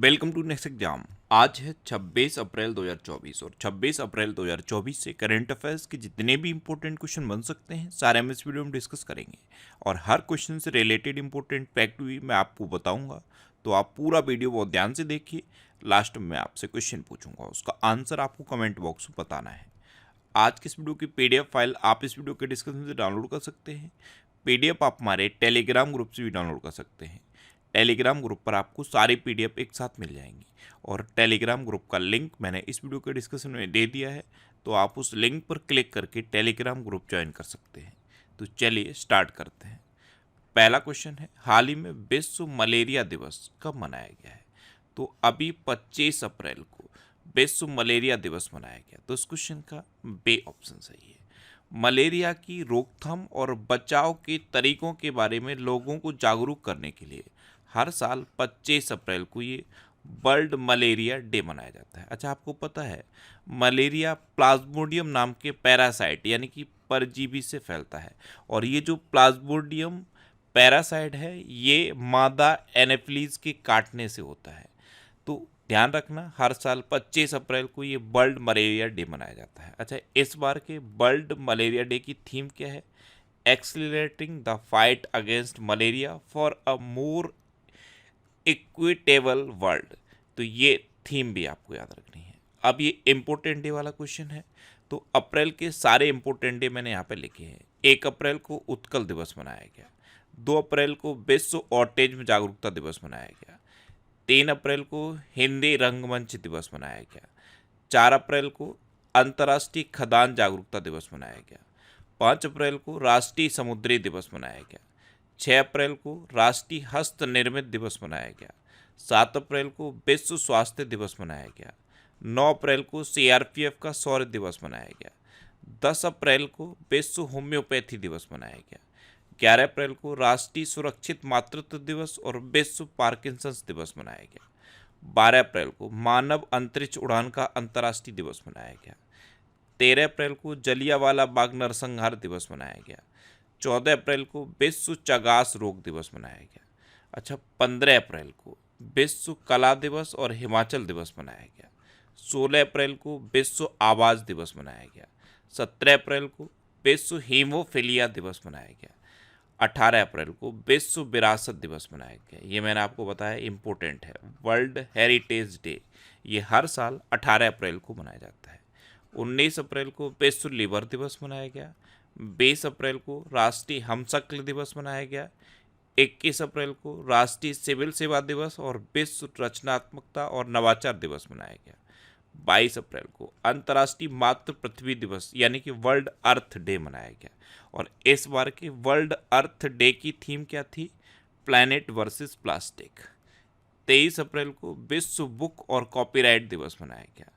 Welcome to next exam. आज है 26 अप्रैल 2024 और 26 अप्रैल 2024 से करंट अफेयर्स के जितने भी इंपॉर्टेंट क्वेश्चन बन सकते हैं सारे हम इस वीडियो में डिस्कस करेंगे और हर क्वेश्चन से रिलेटेड इंपॉर्टेंट फैक्ट भी मैं आपको बताऊंगा। तो आप पूरा वीडियो बहुत ध्यान से देखिए। लास्ट में मैं आपसे क्वेश्चन पूछूंगा, उसका आंसर आपको कमेंट बॉक्स में बताना है। आज की इस वीडियो की PDF फाइल आप इस वीडियो के डिस्क्रिप्शन से डाउनलोड कर सकते हैं। PDF आप हमारे टेलीग्राम ग्रुप से भी डाउनलोड कर सकते हैं। टेलीग्राम ग्रुप पर आपको सारी PDF एक साथ मिल जाएंगी और टेलीग्राम ग्रुप का लिंक मैंने इस वीडियो के डिस्क्रिप्शन में दे दिया है, तो आप उस लिंक पर क्लिक करके टेलीग्राम ग्रुप ज्वाइन कर सकते हैं। तो चलिए स्टार्ट करते हैं। पहला क्वेश्चन है, हाल ही में विश्व मलेरिया दिवस कब मनाया गया है? तो अभी 25 अप्रैल को विश्व मलेरिया दिवस मनाया गया। तो इस क्वेश्चन का बे ऑप्शन सही है। मलेरिया की रोकथाम और बचाव के तरीकों के बारे में लोगों को जागरूक करने के लिए हर साल 25 अप्रैल को ये वर्ल्ड मलेरिया डे मनाया जाता है। अच्छा, आपको पता है मलेरिया प्लाज्मोडियम नाम के पैरासाइट यानी कि परजीवी से फैलता है और ये जो प्लाज्मोडियम पैरासाइट है ये मादा एनाफिलीज के काटने से होता है। तो ध्यान रखना, हर साल 25 अप्रैल को ये वर्ल्ड मलेरिया डे मनाया जाता है। अच्छा, इस बार के वर्ल्ड मलेरिया डे की थीम क्या है? Accelerating the fight against malaria for a more equitable world. तो ये थीम भी आपको याद रखनी है। अब ये इम्पोर्टेंट डे वाला क्वेश्चन है, तो अप्रैल के सारे इम्पोर्टेंट डे मैंने यहाँ पे लिखे हैं। 1 अप्रैल को उत्कल दिवस मनाया गया, 2 अप्रैल को विश्व ऑटिज्म जागरूकता दिवस मनाया गया, 3 अप्रैल को हिंदी रंगमंच दिवस मनाया गया, 4 अप्रैल को अंतर्राष्ट्रीय खदान जागरूकता दिवस मनाया गया, 5 अप्रैल को राष्ट्रीय समुद्री दिवस मनाया गया, 6 अप्रैल को राष्ट्रीय हस्त निर्मित दिवस मनाया गया, 7 अप्रैल को विश्व स्वास्थ्य दिवस मनाया गया, 9 अप्रैल को CRPF का शौर्य दिवस मनाया गया, 10 अप्रैल को विश्व होम्योपैथी दिवस मनाया गया, 11 अप्रैल को राष्ट्रीय सुरक्षित मातृत्व दिवस और विश्व पार्किंसंस दिवस मनाया गया, 12 अप्रैल को मानव अंतरिक्ष उड़ान का अंतर्राष्ट्रीय दिवस मनाया गया, 13 अप्रैल को जलियांवाला बाग नरसंहार दिवस मनाया गया, 14 अप्रैल को विश्व चगास रोग दिवस मनाया गया। अच्छा, 15 अप्रैल को विश्व कला दिवस और हिमाचल दिवस मनाया गया, 16 अप्रैल को विश्व आवाज़ दिवस मनाया गया, 17 अप्रैल को विश्व हीमोफीलिया दिवस मनाया गया, 18 अप्रैल को विश्व विरासत दिवस मनाया गया। ये मैंने आपको बताया इम्पोर्टेंट है। वर्ल्ड हेरिटेज डे ये हर साल 18 अप्रैल को मनाया जाता है। 19 अप्रैल को विश्व लिवर दिवस मनाया गया, 20 अप्रैल को राष्ट्रीय हमशक्ल दिवस मनाया गया, 21 अप्रैल को राष्ट्रीय सिविल सेवा दिवस और विश्व रचनात्मकता और नवाचार दिवस मनाया गया, 22 अप्रैल को अंतर्राष्ट्रीय मातृ पृथ्वी दिवस यानी कि वर्ल्ड अर्थ डे मनाया गया। और इस बार के वर्ल्ड अर्थ डे की थीम क्या थी? Planet versus plastic. 23 अप्रैल को विश्व बुक और कॉपीराइट दिवस मनाया गया,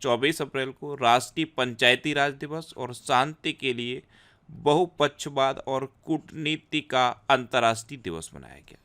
24 अप्रैल को राष्ट्रीय पंचायती राज दिवस और शांति के लिए बहुपक्षवाद और कूटनीति का अंतर्राष्ट्रीय दिवस मनाया गया।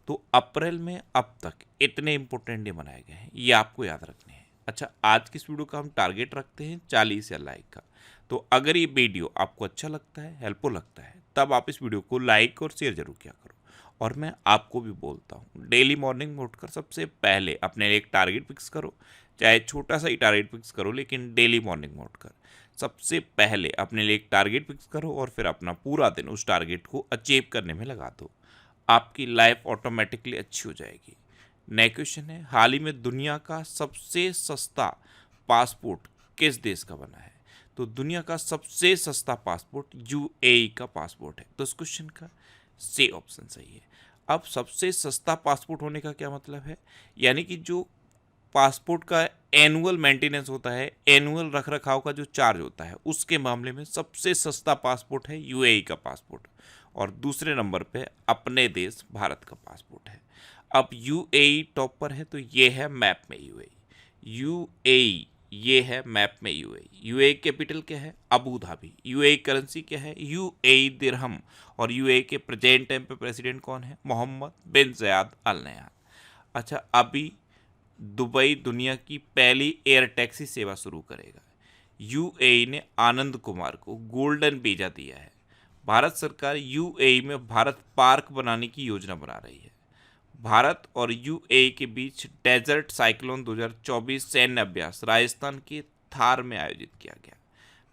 तो अप्रैल में अब तक इतने इंपॉर्टेंट डे मनाए गए हैं, ये आपको याद रखने हैं। अच्छा, आज की इस वीडियो का हम टारगेट रखते हैं 40 या लाइक का। तो अगर ये वीडियो आपको अच्छा लगता है, हेल्पफुल लगता है, तब आप इस वीडियो को लाइक और शेयर जरूर किया करो। और मैं आपको भी बोलता हूँ, डेली मॉर्निंग में उठकर सबसे पहले अपने लिए एक टारगेट फिक्स करो, चाहे छोटा सा ही टारगेट फिक्स करो, लेकिन डेली मॉर्निंग में उठकर सबसे पहले अपने लिए एक टारगेट फिक्स करो और फिर अपना पूरा दिन उस टारगेट को अचीव करने में लगा दो। आपकी लाइफ ऑटोमेटिकली अच्छी हो जाएगी। नया क्वेश्चन है, हाल ही में दुनिया का सबसे सस्ता पासपोर्ट किस देश का बना है? तो दुनिया का सबसे सस्ता पासपोर्ट UAE का पासपोर्ट है। तो इस क्वेश्चन का सी ऑप्शन सही है। अब सबसे सस्ता पासपोर्ट होने का क्या मतलब है? यानी कि जो पासपोर्ट का एनुअल मेंटेनेंस होता है, एनुअल रख रखाव का जो चार्ज होता है, उसके मामले में सबसे सस्ता पासपोर्ट है UAE का पासपोर्ट। और दूसरे नंबर पे अपने देश भारत का पासपोर्ट है। अब UAE टॉप पर है, तो ये है मैप में UAE ये है मैप में UAE कैपिटल क्या है? Abu Dhabi. UAE करेंसी क्या है? UAE दिरहम। और UAE के प्रेजेंट टाइम पे प्रेसिडेंट कौन है? मोहम्मद बिन ज़ायद अल नह्यान। अच्छा, अभी दुबई दुनिया की पहली एयर टैक्सी सेवा शुरू करेगा। UAE ने आनंद कुमार को गोल्डन वीजा दिया है। भारत सरकार UAE में भारत पार्क बनाने की योजना बना रही है। भारत और यूएई के बीच डेजर्ट साइक्लोन 2024 सैन्य अभ्यास राजस्थान के थार में आयोजित किया गया।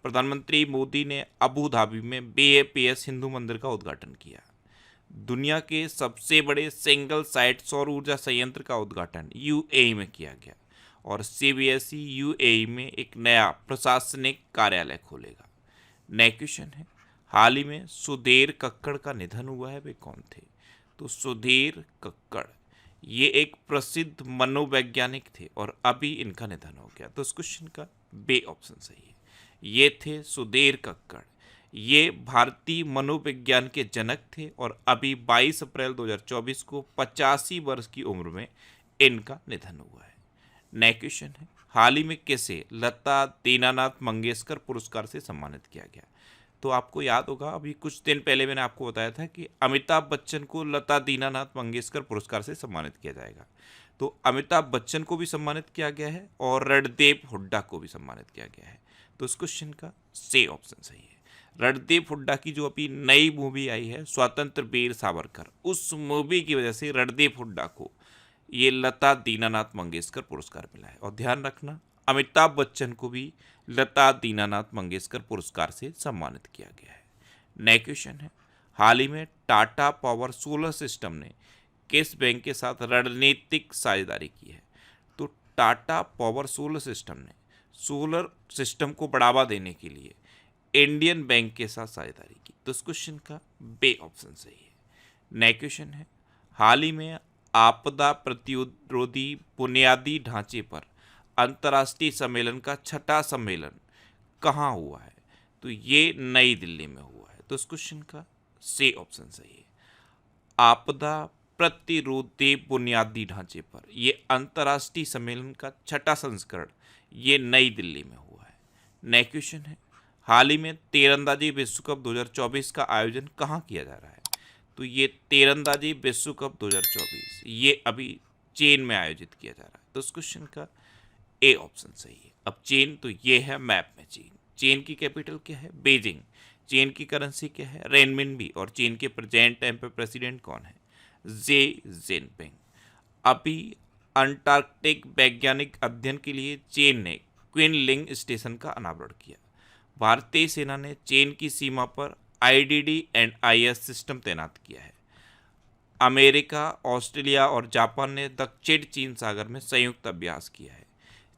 प्रधानमंत्री मोदी ने अबू धाबी में बीएपीएस हिंदू मंदिर का उद्घाटन किया। दुनिया के सबसे बड़े सिंगल साइट सौर ऊर्जा संयंत्र का उद्घाटन यूएई में किया गया और सीबीएसई यूएई में एक नया प्रशासनिक कार्यालय खोलेगा। नया क्वेश्चन है, हाल ही में सुधीर कक्कड़ का निधन हुआ है, वे कौन थे? तो सुधीर कक्कड़ ये एक प्रसिद्ध मनोवैज्ञानिक थे और अभी इनका निधन हो गया। तो इस क्वेश्चन का बे ऑप्शन सही है। ये थे सुधीर कक्कड़, ये भारतीय मनोविज्ञान के जनक थे और अभी 22 अप्रैल 2024 को 85 वर्ष की उम्र में इनका निधन हुआ है। नया क्वेश्चन है, हाल ही में किसे लता दीनानाथ मंगेशकर पुरस्कार से सम्मानित किया गया? तो आपको याद होगा, अभी कुछ दिन पहले मैंने आपको बताया था कि अमिताभ बच्चन को लता दीनानाथ मंगेशकर पुरस्कार से सम्मानित किया जाएगा। तो अमिताभ बच्चन को भी सम्मानित किया गया है और रणदीप हुड्डा को भी सम्मानित किया गया है। तो इस क्वेश्चन का सी ऑप्शन सही है। रणदीप हुड्डा की जो अभी नई मूवी आई है स्वतंत्र वीर सावरकर, उस मूवी की वजह से रणदीप हुड्डा को ये लता दीनानाथ मंगेशकर पुरस्कार मिला है। और ध्यान रखना, अमिताभ बच्चन को भी लता दीनानाथ मंगेशकर पुरस्कार से सम्मानित किया गया है। नया क्वेश्चन है, हाल ही में टाटा पावर सोलर सिस्टम ने किस बैंक के साथ रणनीतिक साझेदारी की है? तो टाटा पावर सोलर सिस्टम ने सोलर सिस्टम को बढ़ावा देने के लिए इंडियन बैंक के साथ साझेदारी की। तो इस क्वेश्चन का बे ऑप्शन सही है। नया क्वेश्चन है, हाल ही में आपदा प्रतिरोधी बुनियादी ढांचे पर अंतर्राष्ट्रीय सम्मेलन का छठा सम्मेलन कहाँ हुआ है? तो ये नई दिल्ली में हुआ है। तो इस क्वेश्चन का सी ऑप्शन सही है। आपदा प्रतिरोधी बुनियादी ढांचे पर ये अंतर्राष्ट्रीय सम्मेलन का छठा संस्करण ये नई दिल्ली में हुआ है। नया क्वेश्चन है, हाल ही में तीरंदाजी विश्व कप 2024 का आयोजन कहाँ किया जा रहा है? तो ये तीरंदाजी विश्व कप 2024 ये अभी चीन में आयोजित किया जा रहा है। तो इस क्वेश्चन का ए ऑप्शन सही है। अब चीन, तो ये है मैप में चीन। चीन की कैपिटल क्या है? बीजिंग। चीन की करेंसी क्या है? रेनमिनबी। और चीन के प्रेजेंट टाइम पे प्रेसिडेंट कौन है? जे जिनपिंग। अभी अंटार्कटिक वैज्ञानिक अध्ययन के लिए चीन ने क्विनलिंग स्टेशन का अनावरण किया। भारतीय सेना ने चीन की सीमा पर IDD&IS सिस्टम तैनात किया है। अमेरिका, ऑस्ट्रेलिया और जापान ने दक्षिण चीन सागर में संयुक्त अभ्यास किया है।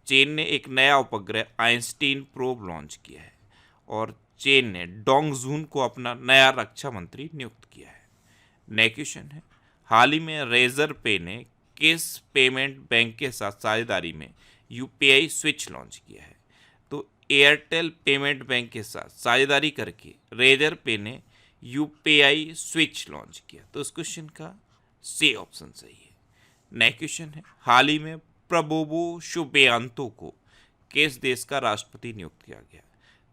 चीन ने एक नया उपग्रह आइंस्टीन प्रोब लॉन्च किया है और चीन ने डोंगजून को अपना नया रक्षा मंत्री नियुक्त किया है। नया क्वेश्चन है, हाल ही में रेजर पे ने किस पेमेंट बैंक के साथ साझेदारी में UPI स्विच लॉन्च किया है? तो एयरटेल पेमेंट बैंक के साथ साझेदारी करके रेजर पे ने UPI स्विच लॉन्च किया। तो इस क्वेश्चन का सी ऑप्शन सही है। नया क्वेश्चन है, हाल ही में प्रबोवो सुबियांतो को किस देश का राष्ट्रपति नियुक्त किया गया?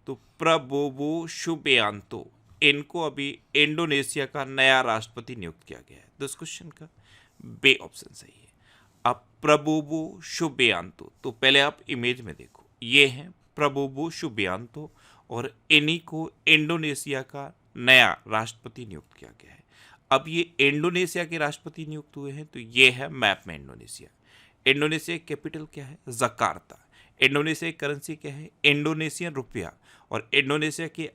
तो प्रबोवो सुबियांतो इनको अभी इंडोनेशिया का नया राष्ट्रपति नियुक्त किया गया है। तो इस क्वेश्चन का बे ऑप्शन सही है। अब प्रबोवो सुबियांतो, तो पहले आप इमेज में देखो, ये हैं प्रबोवो सुबियांतो और इन्हीं को इंडोनेशिया का नया राष्ट्रपति नियुक्त किया गया है। अब ये इंडोनेशिया के राष्ट्रपति नियुक्त हुए हैं, तो ये है मैप में इंडोनेशिया। इंडोनेशिया की कैपिटल क्या है? जकार्ता। इंडोनेशिया की करेंसी क्या है? Indonesian rupiah. और इंडोनेशिया के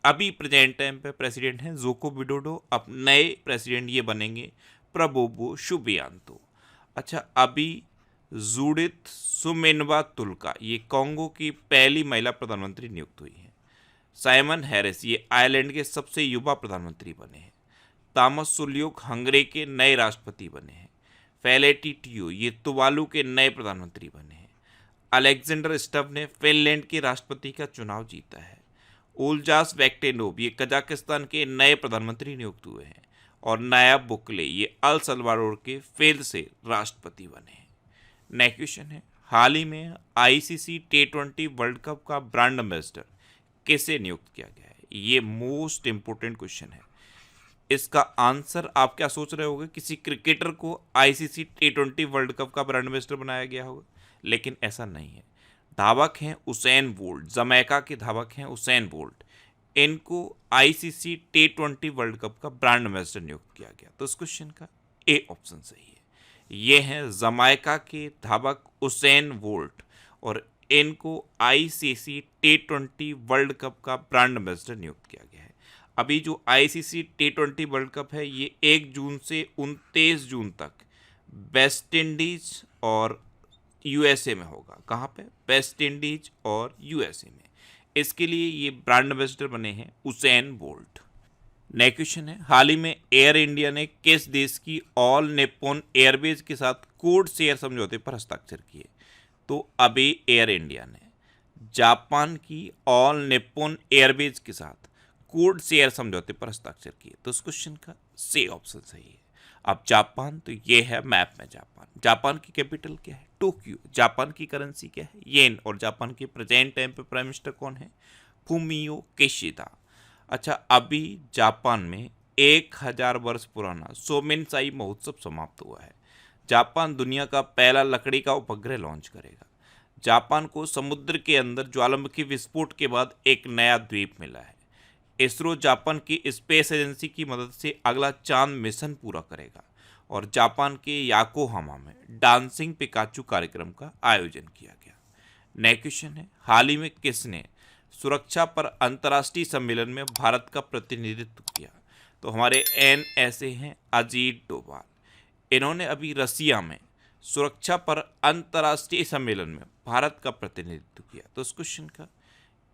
अभी प्रेजेंट टाइम पे प्रेसिडेंट हैं जोको विडोडो। अब नए प्रेसिडेंट ये बनेंगे प्रबोवो सुबियांतो। अच्छा, अभी जूडिथ सुमिनवा तुलका ये कॉन्गो की पहली महिला प्रधानमंत्री नियुक्त हुई हैं। साइमन हैरिस ये आयरलैंड के सबसे युवा प्रधानमंत्री बने हैं। तामस सुल्यूक हंगरी के नए राष्ट्रपति बने हैं। फेलेटी टियो ये तुवालू के नए प्रधानमंत्री बने हैं। अलेक्जेंडर स्टब ने फिनलैंड के राष्ट्रपति का चुनाव जीता है। उल्जास वैक्टेनोव ये कजाकिस्तान के नए प्रधानमंत्री नियुक्त हुए हैं। और नायाब बुकले ये अल सल्वाडोर के फिर से राष्ट्रपति बने हैं। नेक्स्ट क्वेश्चन है, हाल ही में ICC T20 वर्ल्ड कप का ब्रांड एम्बेसडर किसे नियुक्त किया गया है? ये मोस्ट इंपोर्टेंट क्वेश्चन है। इसका आंसर आप क्या सोच रहे होंगे? किसी क्रिकेटर को ICC T20 वर्ल्ड कप का ब्रांड एम्बेसडर बनाया गया होगा, लेकिन ऐसा नहीं है। धावक हैं उसेन बोल्ट, जमैका के धावक हैं उसेन बोल्ट। इनको ICC T20 वर्ल्ड कप का ब्रांड एम्बेसडर नियुक्त किया गया। तो इस क्वेश्चन का ए ऑप्शन सही है। ये हैं जमाइका के धावक उसेन बोल्ट और इनको आईसीसी T20 वर्ल्ड कप का ब्रांड एम्बेसडर नियुक्त किया गया है। अभी जो आईसीसी T20 वर्ल्ड कप है ये 1 जून से 29 जून तक वेस्ट इंडीज और यूएसए में होगा। कहाँ पे? वेस्ट इंडीज और यूएसए में। इसके लिए ये ब्रांड एम्बेसडर बने हैं उसेन बोल्ट। नेक्स्ट क्वेश्चन है, हाल ही में एयर इंडिया ने किस देश की ऑल निप्पॉन एयरवेज के साथ कोड शेयर समझौते पर हस्ताक्षर किए? तो अभी एयर इंडिया ने जापान की ऑल निप्पॉन एयरवेज के साथ कोड शेयर समझौते पर हस्ताक्षर किए। तो इस क्वेश्चन का सी ऑप्शन सही है। अब जापान, तो ये है मैप में जापान। जापान की कैपिटल क्या है? टोक्यो। जापान की करेंसी क्या है? येन। और जापान के प्रेजेंट टाइम पे प्राइम मिनिस्टर कौन है? Fumio Kishida. अच्छा, अभी जापान में 1000 वर्ष पुराना सोमेनसाई महोत्सव समाप्त हुआ है। जापान दुनिया का पहला लकड़ी का उपग्रह लॉन्च करेगा। जापान को समुद्र के अंदर ज्वालामुखी विस्फोट के बाद एक नया द्वीप मिला है। इसरो जापान की स्पेस एजेंसी की मदद से अगला चांद मिशन पूरा करेगा। और जापान के याकोहामा में डांसिंग पिकाचू कार्यक्रम का आयोजन किया गया। नेक्स्ट क्वेश्चन है, हाल ही में किसने सुरक्षा पर अंतर्राष्ट्रीय सम्मेलन में भारत का प्रतिनिधित्व किया? तो हमारे NSA हैं अजीत डोभाल। इन्होंने अभी रसिया में सुरक्षा पर अंतर्राष्ट्रीय सम्मेलन में भारत का प्रतिनिधित्व किया। तो इस क्वेश्चन का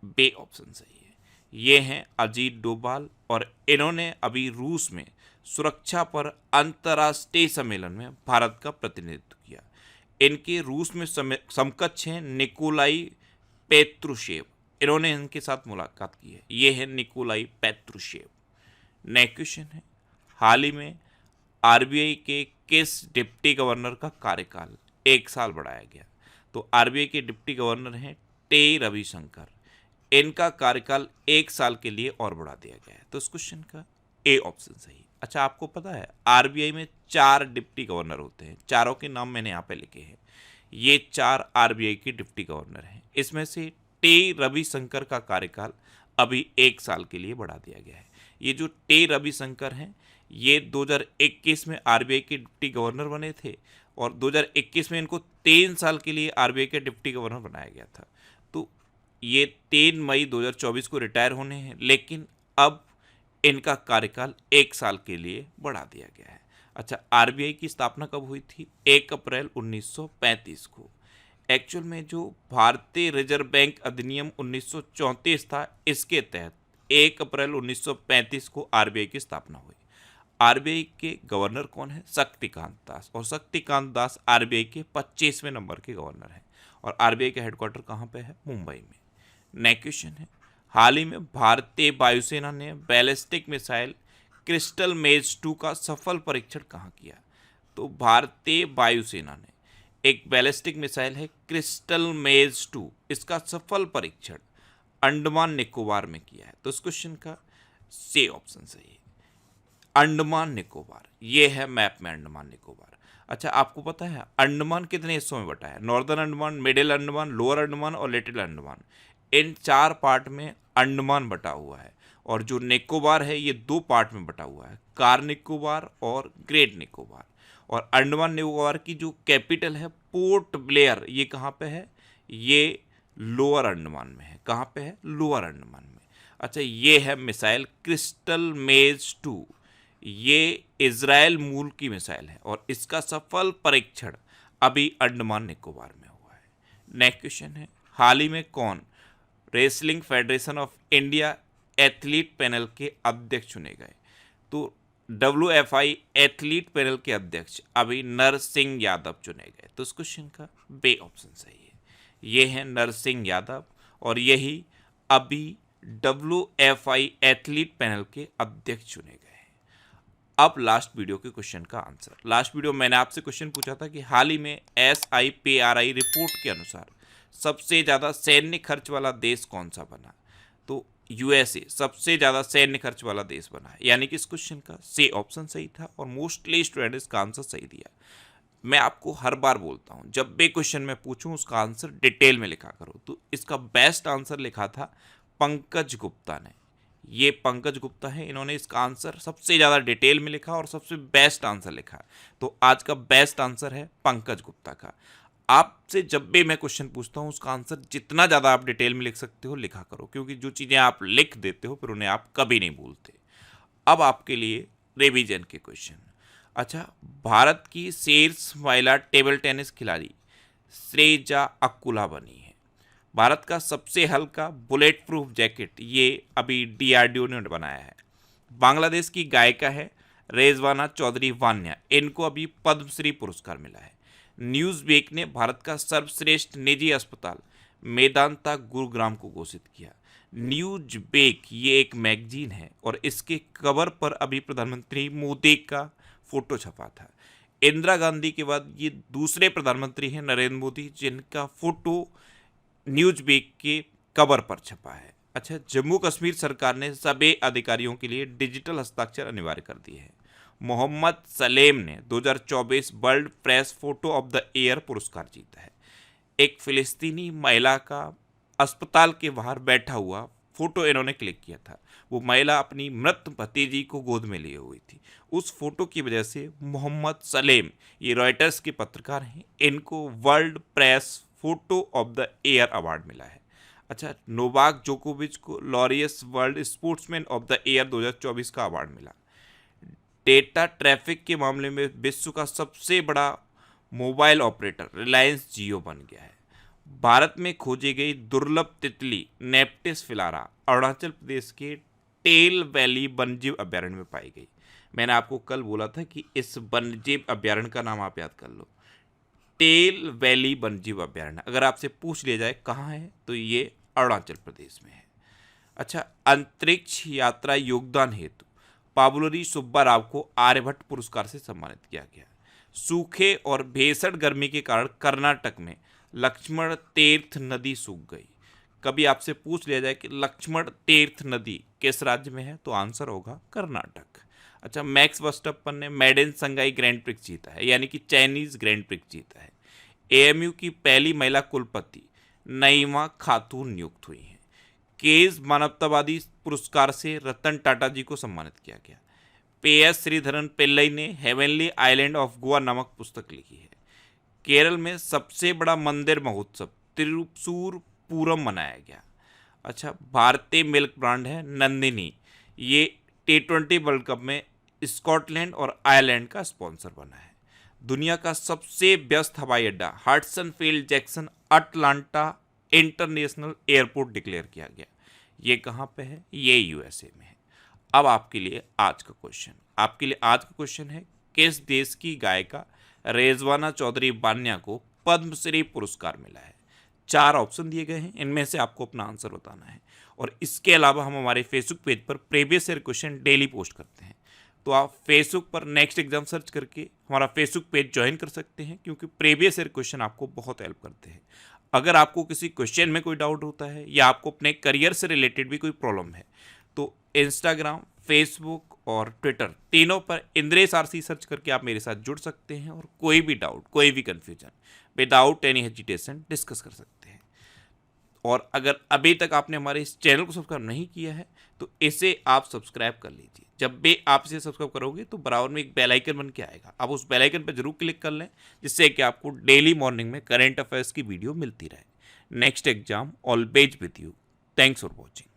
बे ऑप्शन सही है। ये हैं अजीत डोभाल और इन्होंने अभी रूस में सुरक्षा पर अंतर्राष्ट्रीय सम्मेलन में भारत का प्रतिनिधित्व किया। इनके रूस में समकक्ष हैं निकोलाई पेत्रुशेव। इन्होंने इनके साथ मुलाकात की है। ये है निकोलाई पेत्रुशेव। नेक्स्ट क्वेश्चन है, हाल ही में आरबीआई के किस डिप्टी गवर्नर का कार्यकाल 1 साल बढ़ाया गया? तो आरबीआई के डिप्टी गवर्नर हैं टी रविशंकर। इनका कार्यकाल 1 साल के लिए और बढ़ा दिया गया है। तो इस क्वेश्चन का ए ऑप्शन सही। अच्छा, आपको पता है आरबीआई में 4 डिप्टी गवर्नर होते हैं। चारों के नाम मैंने यहाँ पे लिखे हैं। ये 4 आरबीआई के डिप्टी गवर्नर हैं। इसमें से टी रविशंकर का कार्यकाल अभी 1 साल के लिए बढ़ा दिया गया है। ये जो टी रविशंकर हैं ये 2021 में आरबीआई के डिप्टी गवर्नर बने थे और 2021 में इनको 3 साल के लिए आरबीआई के डिप्टी गवर्नर बनाया गया था। तो ये 3 मई 2024 को रिटायर होने हैं, लेकिन अब इनका कार्यकाल 1 साल के लिए बढ़ा दिया गया है। अच्छा, आरबीआई की स्थापना कब हुई थी? 1 अप्रैल 1935 को। एक्चुअल में जो भारतीय रिजर्व बैंक अधिनियम 1934 था, इसके तहत 1 अप्रैल 1935 को आरबीआई की स्थापना हुई। आरबीआई के गवर्नर कौन है? शक्तिकांत दास। और शक्तिकांत दास आरबीआई के 25वें नंबर के गवर्नर हैं। और आरबीआई का हेडक्वार्टर कहाँ पे है? मुंबई में। नेक्स्ट क्वेश्चन है, हाल ही में भारतीय वायुसेना ने बैलिस्टिक मिसाइल क्रिस्टल मेज 2 का सफल परीक्षण कहाँ किया? तो भारतीय वायुसेना ने एक बैलिस्टिक मिसाइल है क्रिस्टल मेज 2, इसका सफल परीक्षण अंडमान निकोबार में किया है। तो इस क्वेश्चन का सी ऑप्शन सही है। अंडमान निकोबार, ये है मैप में अंडमान निकोबार। अच्छा, आपको पता है अंडमान कितने हिस्सों में बटा है? Northern Andaman, middle Andaman, lower Andaman और लिटिल अंडमान। इन 4 पार्ट में अंडमान बटा हुआ है। और जो निकोबार है ये 2 पार्ट में बटा हुआ है, कार निकोबार और ग्रेट निकोबार। और अंडमान निकोबार की जो कैपिटल है पोर्ट ब्लेयर, ये कहाँ पे है? ये लोअर अंडमान में है। कहाँ पे है? लोअर अंडमान में। अच्छा, ये है मिसाइल क्रिस्टल मेज 2। ये इजराइल मूल की मिसाइल है और इसका सफल परीक्षण अभी अंडमान निकोबार में हुआ है। नेक्स्ट क्वेश्चन है, हाल ही में कौन wrestling federation of India athlete panel के अध्यक्ष चुने गए? तो WFI एथलीट पैनल के अध्यक्ष अभी नरसिंह यादव चुने गए। तो इस क्वेश्चन का बे ऑप्शन सही है। ये हैं नरसिंह यादव और यही अभी WFI एथलीट पैनल के अध्यक्ष चुने गए हैं। अब लास्ट वीडियो के क्वेश्चन का आंसर। लास्ट वीडियो मैंने आपसे क्वेश्चन पूछा था कि हाल ही में SIPRI रिपोर्ट के अनुसार सबसे ज़्यादा सैन्य खर्च वाला देश कौन सा बना? तो USA सबसे ज़्यादा सैन्य खर्च वाला देश बना है। यानी कि इस क्वेश्चन का सी ऑप्शन सही था और मोस्टली स्टूडेंट इसका आंसर सही दिया। मैं आपको हर बार बोलता हूँ जब भी क्वेश्चन मैं पूछूं उसका आंसर डिटेल में लिखा करो। तो इसका बेस्ट आंसर लिखा था पंकज गुप्ता ने। ये पंकज गुप्ता है, इन्होंने इसका आंसर सबसे ज़्यादा डिटेल में लिखा और सबसे बेस्ट आंसर लिखा। तो आज का बेस्ट आंसर है पंकज गुप्ता का। आपसे जब भी मैं क्वेश्चन पूछता हूँ उसका आंसर जितना ज़्यादा आप डिटेल में लिख सकते हो लिखा करो, क्योंकि जो चीज़ें आप लिख देते हो फिर उन्हें आप कभी नहीं भूलते। अब आपके लिए रिवीजन के क्वेश्चन। अच्छा, भारत की शीर्ष महिला टेबल टेनिस खिलाड़ी श्रेजा अक्कुला बनी है। भारत का सबसे हल्का बुलेट प्रूफ जैकेट ये अभी डीआरडीओ ने बनाया है। बांग्लादेश की गायिका है रेजवाना चौधरी वान्या, इनको अभी पद्मश्री पुरस्कार मिला है। न्यूज़वीक ने भारत का सर्वश्रेष्ठ निजी अस्पताल मेदांता गुरुग्राम को घोषित किया। न्यूज़वीक ये एक मैगजीन है और इसके कवर पर अभी प्रधानमंत्री मोदी का फोटो छपा था। इंदिरा गांधी के बाद ये दूसरे प्रधानमंत्री हैं नरेंद्र मोदी जिनका फोटो न्यूज़वीक के कवर पर छपा है। अच्छा, जम्मू कश्मीर सरकार ने सभी अधिकारियों के लिए डिजिटल हस्ताक्षर अनिवार्य कर दिए हैं। मोहम्मद सलेम ने 2024 world press photo of the year पुरस्कार जीता है। एक फिलिस्तीनी महिला का अस्पताल के बाहर बैठा हुआ फोटो इन्होंने क्लिक किया था। वो महिला अपनी मृत भतीजी को गोद में लिए हुई थी। उस फोटो की वजह से मोहम्मद सलेम, ये रॉयटर्स के पत्रकार हैं, इनको world press photo of the year award मिला है। अच्छा, नोवाक जोकोविच को Laureus world sportsman of the year 2024 का अवार्ड मिला। डेटा ट्रैफिक के मामले में विश्व का सबसे बड़ा मोबाइल ऑपरेटर रिलायंस जियो बन गया है। भारत में खोजी गई दुर्लभ तितली नेप्टिस फिलारा अरुणाचल प्रदेश के टेल वैली वन्यजीव अभ्यारण्य में पाई गई। मैंने आपको कल बोला था कि इस वन्यजीव अभ्यारण्य का नाम आप याद कर लो, टेल वैली वन्यजीव अभ्यारण्य। अगर आपसे पूछ लिया जाए कहाँ है तो ये अरुणाचल प्रदेश में है। अच्छा, अंतरिक्ष यात्रा योगदान हेतु पाबुलरी सुब्बा राव को आर्यभट्ट पुरस्कार से सम्मानित किया गया। सूखे और भीषण गर्मी के कारण कर्नाटक में लक्ष्मण तीर्थ नदी सूख गई। कभी आपसे पूछ लिया जाए कि लक्ष्मण तीर्थ नदी किस राज्य में है तो आंसर होगा कर्नाटक। अच्छा, मैक्स वर्स्टप्पन ने मेडन संगाई ग्रैंड प्रिक्स जीता है, यानी कि चाइनीज ग्रैंड प्रिक्स जीता है। एएमयू की पहली महिला कुलपति नईमा खातून नियुक्त हुई हैं। केज मानवतावादी पुरस्कार से रतन टाटा जी को सम्मानित किया गया। PS श्रीधरन पिल्लई ने हेवनली आइलैंड ऑफ गोवा नामक पुस्तक लिखी है। केरल में सबसे बड़ा मंदिर महोत्सव तिरुपसूर पूरम मनाया गया। अच्छा, भारतीय मिल्क ब्रांड है नंदिनी, ये T20 वर्ल्ड कप में स्कॉटलैंड और आयरलैंड का स्पॉन्सर बना है। दुनिया का सबसे व्यस्त हवाई अड्डा Hudson field Jackson Atlanta international airport declare किया गया। ये कहाँ पे है? ये USA में है। अब आपके लिए आज का क्वेश्चन है किस देश की गायिका रेजवाना चौधरी वान्या को पद्मश्री पुरस्कार मिला है? 4 ऑप्शन दिए गए हैं, इनमें से आपको अपना आंसर बताना है। और इसके अलावा हम हमारे फेसबुक पेज पर previous year question daily post करते हैं, तो आप फेसबुक पर नेक्स्ट एग्जाम सर्च करके हमारा फेसबुक पेज ज्वाइन कर सकते हैं, क्योंकि प्रीवियस ईयर क्वेश्चन आपको बहुत हेल्प करते हैं। अगर आपको किसी क्वेश्चन में कोई डाउट होता है या आपको अपने करियर से रिलेटेड भी कोई प्रॉब्लम है तो इंस्टाग्राम, फेसबुक और ट्विटर तीनों पर इंद्रेश RC सर्च करके आप मेरे साथ जुड़ सकते हैं और कोई भी डाउट, कोई भी confusion without any hesitation discuss कर सकते हैं। और अगर अभी तक आपने हमारे इस चैनल को सब्सक्राइब नहीं किया है तो इसे आप सब्सक्राइब कर लीजिए। जब भी आप इसे सब्सक्राइब करोगे तो बराबर में एक बेल आइकन बन के आएगा, आप उस बेल आइकन पर जरूर क्लिक कर लें, जिससे कि आपको डेली मॉर्निंग में करंट अफेयर्स की वीडियो मिलती रहे। Next exam always with you. Thanks for watching.